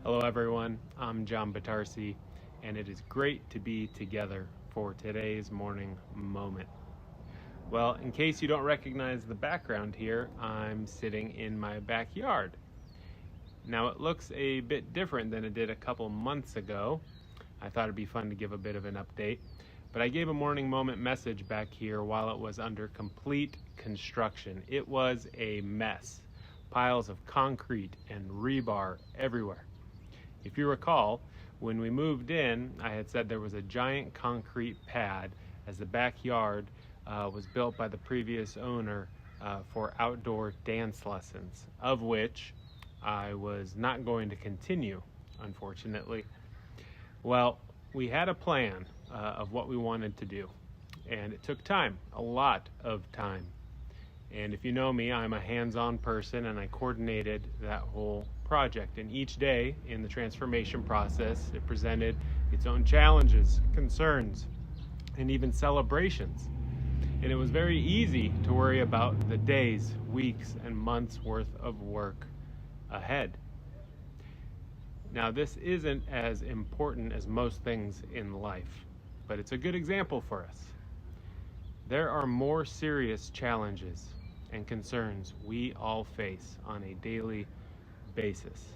Hello everyone, I'm Jon Batarse, and it is great to be together for today's morning moment. Well, in case you don't recognize the background here, I'm sitting in my backyard. Now it looks a bit different than it did a couple months ago. I thought it'd be fun to give a bit of an update, but I gave a morning moment message back here while it was under complete construction. It was a mess. Piles of concrete and rebar everywhere. If you recall, when we moved in, I had said there was a giant concrete pad as the backyard was built by the previous owner for outdoor dance lessons, of which I was not going to continue, unfortunately. Well, we had a plan of what we wanted to do, and it took time, a lot of time. And if you know me, I'm a hands-on person, and I coordinated that whole project. And each day in the transformation process, it presented its own challenges, concerns, and even celebrations. And it was very easy to worry about the days, weeks, and months worth of work ahead. Now, this isn't as important as most things in life, but it's a good example for us. There are more serious challenges and concerns we all face on a daily basis.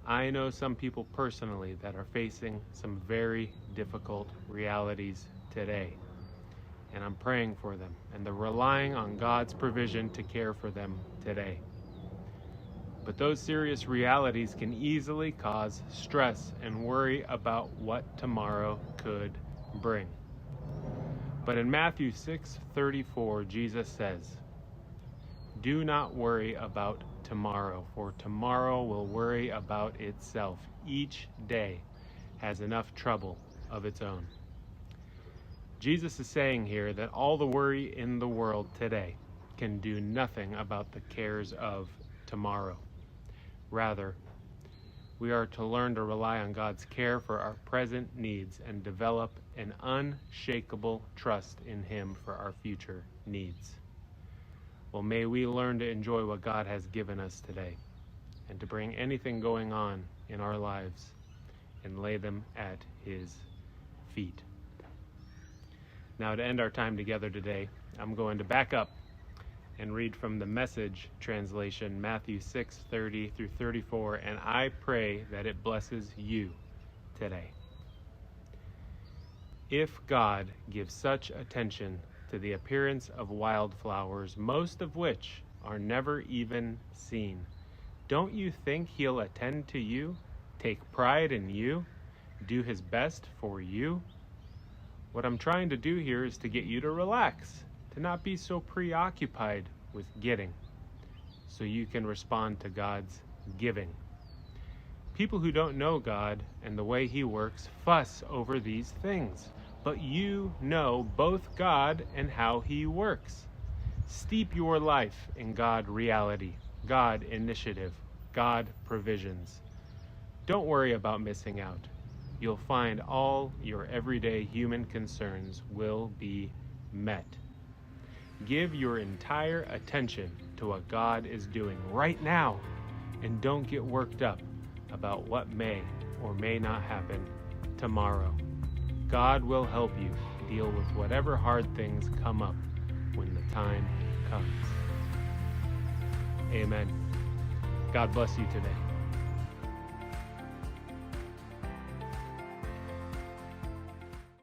I know some people personally that are facing some very difficult realities today, and I'm praying for them, and they're relying on God's provision to care for them today. But those serious realities can easily cause stress and worry about what tomorrow could bring. But in Matthew 6:34, Jesus says, "Do not worry about tomorrow, for tomorrow will worry about itself. Each day has enough trouble of its own." Jesus is saying here that all the worry in the world today can do nothing about the cares of tomorrow. Rather, we are to learn to rely on God's care for our present needs and develop an unshakable trust in Him for our future needs. Well, may we learn to enjoy what God has given us today and to bring anything going on in our lives and lay them at His feet. Now, to end our time together today, I'm going to back up and read from the Message translation, Matthew 6:30 through 34, and I pray that it blesses you today. If God gives such attention to the appearance of wildflowers, most of which are never even seen, don't you think He'll attend to you, take pride in you, do His best for you? What I'm trying to do here is to get you to relax, to not be so preoccupied with getting, so you can respond to God's giving. People who don't know God and the way He works fuss over these things, but you know both God and how He works. Steep your life in God reality, God initiative, God provisions. Don't worry about missing out. You'll find all your everyday human concerns will be met. Give your entire attention to what God is doing right now, and don't get worked up about what may or may not happen tomorrow. God will help you deal with whatever hard things come up when the time comes. Amen. God bless you today.